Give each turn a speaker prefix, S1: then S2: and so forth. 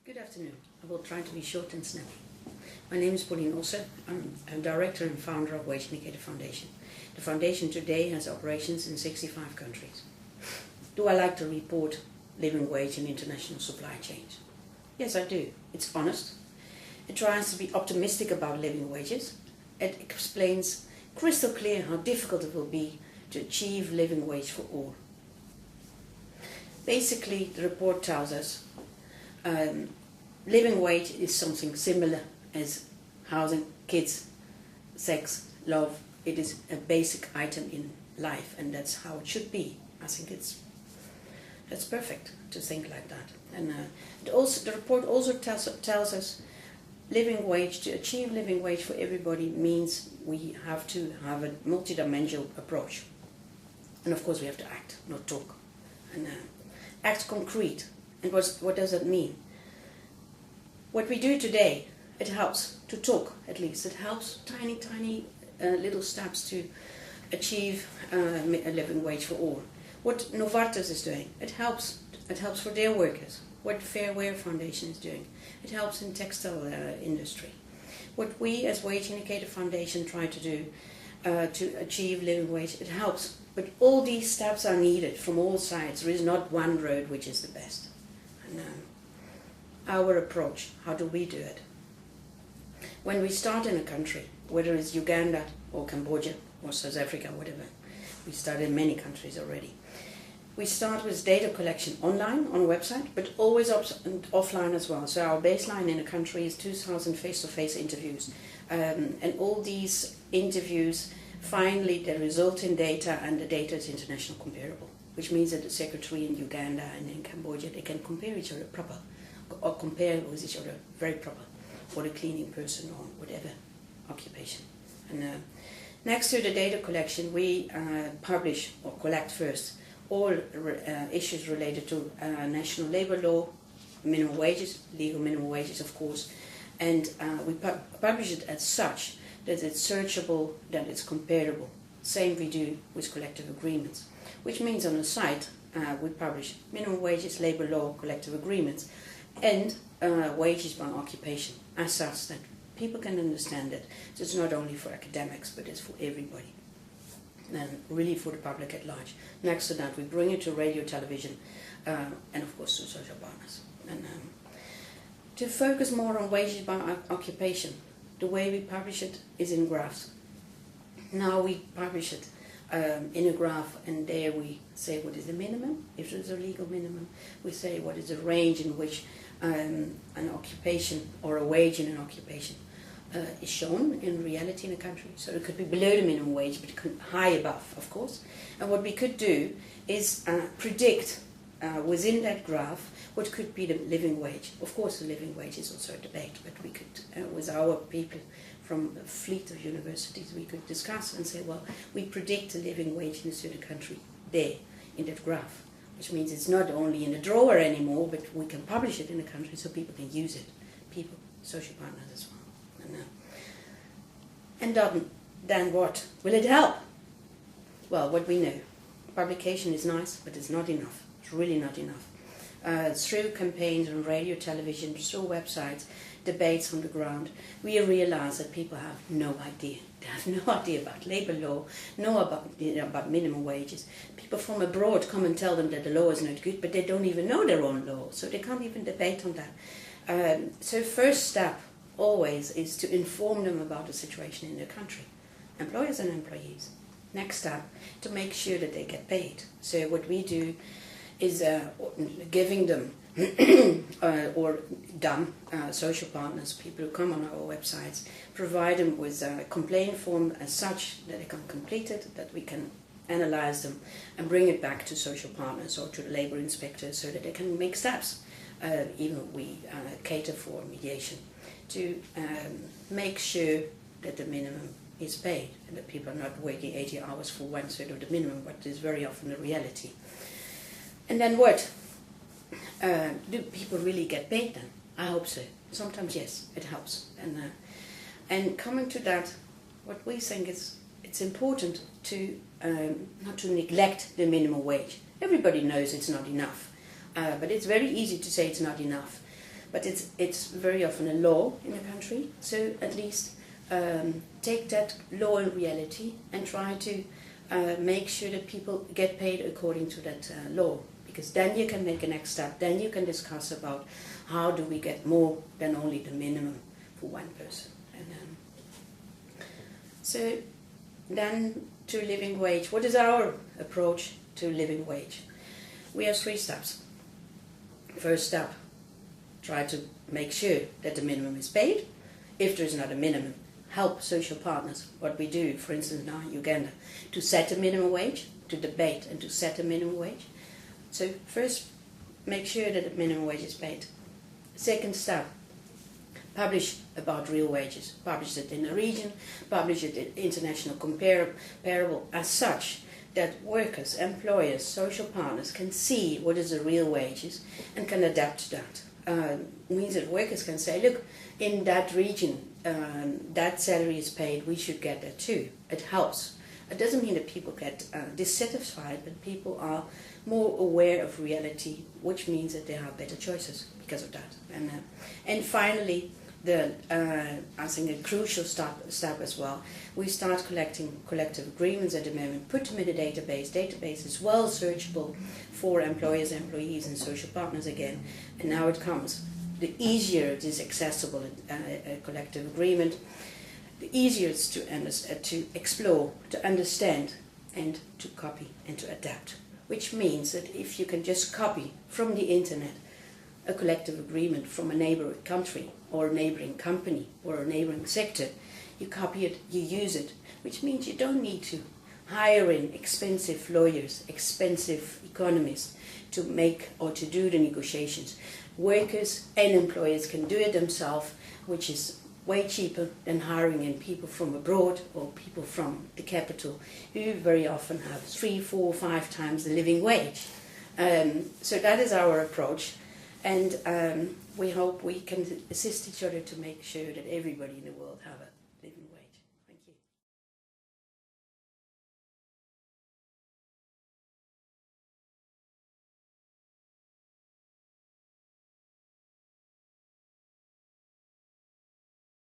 S1: Good afternoon. I will try to be short and snappy. My name is Paulien Osse. I'm a director and founder of WageIndicator Foundation. The foundation today has operations in 65 countries. Do I like to report living wage and international supply chains? Yes, I do. It's honest. It tries to be optimistic about living wages. It explains crystal clear how difficult it will be to achieve living wage for all. Basically, the report tells us living wage is something similar as housing, kids, sex, love. It is a basic item in life, and that's how it should be. I think that's perfect to think like that. And the report also tells us living wage, to achieve living wage for everybody means we have to have a multidimensional approach. And of course we have to act, not talk. And act concrete. And what does that mean? What we do today, it helps to talk, at least. It helps tiny little steps to achieve a living wage for all. What Novartis is doing, it helps for their workers. What Fair Wear Foundation is doing, it helps in textile industry. What we as WageIndicator Foundation try to do to achieve living wage, it helps. But all these steps are needed from all sides. There is not one road which is the best. And our approach, how do we do it? When we start in a country, whether it's Uganda or Cambodia or South Africa, whatever, we started in many countries already. We start with data collection online, on a website, but always offline as well. So our baseline in a country is 2,000 face-to-face interviews. And all these interviews, finally, they result in data, and the data is international comparable, which means that the secretary in Uganda and in Cambodia, they can compare each other proper, or compare with each other very proper, for the cleaning person or whatever occupation. And next to the data collection, we publish or collect first all issues related to national labor law, minimum wages, legal minimum wages, of course, and we publish it as such that it's searchable, that it's comparable. Same we do with collective agreements, which means on the site we publish minimum wages, labor law, collective agreements, and wages by occupation, as such that people can understand it. So it's not only for academics, but it's for everybody, and really for the public at large. Next to that, we bring it to radio, television, and of course to social partners. And to focus more on wages by occupation, the way we publish it is in graphs. Now we publish it in a graph, and there we say what is the minimum, if there's a legal minimum. We say what is the range in which an occupation or a wage in an occupation is shown in reality in a country. So it could be below the minimum wage, but it could be high above, of course. And what we could do is predict within that graph what could be the living wage. Of course, the living wage is also a debate, but we could, with our people from a fleet of universities, we could discuss and say, well, we predict a living wage in a certain country there, in that graph, which means it's not only in a drawer anymore, but we can publish it in the country so people can use it. People, social partners as well. And then what? Will it help? Well, what we know, publication is nice, but it's not enough. It's really not enough. Through campaigns on radio, television, through websites, debates on the ground, we realize that people have no idea. They have no idea about labor law, no about minimum wages. People from abroad come and tell them that the law is not good, but they don't even know their own law, so they can't even debate on that. So first step always is to inform them about the situation in their country, employers and employees. Next step, to make sure that they get paid. So what we do is giving them or them, social partners, people who come on our websites, provide them with a complaint form as such that they can complete it, that we can analyze them and bring it back to social partners or to the labor inspectors so that they can make steps. Even we cater for mediation to make sure that the minimum is paid and that people are not working 80 hours for 1/3 of the minimum, but is very often the reality. And then what? Do people really get paid then? I hope so. Sometimes yes, it helps. And coming to that, what we think is it's important to not to neglect the minimum wage. Everybody knows it's not enough, but it's very easy to say it's not enough. but it's very often a law in a country. So at least take that law in reality and try to make sure that people get paid according to that law, because then you can make a next step. Then you can discuss about how do we get more than only the minimum for one person. And so then to living wage. What is our approach to living wage? We have 3 steps. First step, try to make sure that the minimum is paid. If there is not a minimum, help social partners, what we do, for instance, now in Uganda, to set a minimum wage, to debate and to set a minimum wage. So first, make sure that the minimum wage is paid. Second step, publish about real wages. Publish it in the region, publish it in international comparable as such that workers, employers, social partners can see what is the real wages and can adapt to that. Means that workers can say, look, in that region, that salary is paid, we should get that too. It helps. It doesn't mean that people get dissatisfied, but people are more aware of reality, which means that they have better choices because of that. And finally, I think a crucial step as well, we start collecting collective agreements at the moment, put them in a database. Database is well searchable for employers, employees and social partners again. And now it comes. The easier it is accessible, a collective agreement, the easier it's to explore, to understand and to copy and to adapt. Which means that if you can just copy from the internet a collective agreement from a neighboring country or a neighboring company or a neighboring sector, you copy it, you use it, which means you don't need to hire in expensive lawyers, expensive economists to make or to do the negotiations. Workers and employers can do it themselves, which is way cheaper than hiring in people from abroad or people from the capital who very often have 3, 4, 5 times the living wage. So that is our approach. And we hope we can assist each other to make sure that everybody in the world have it.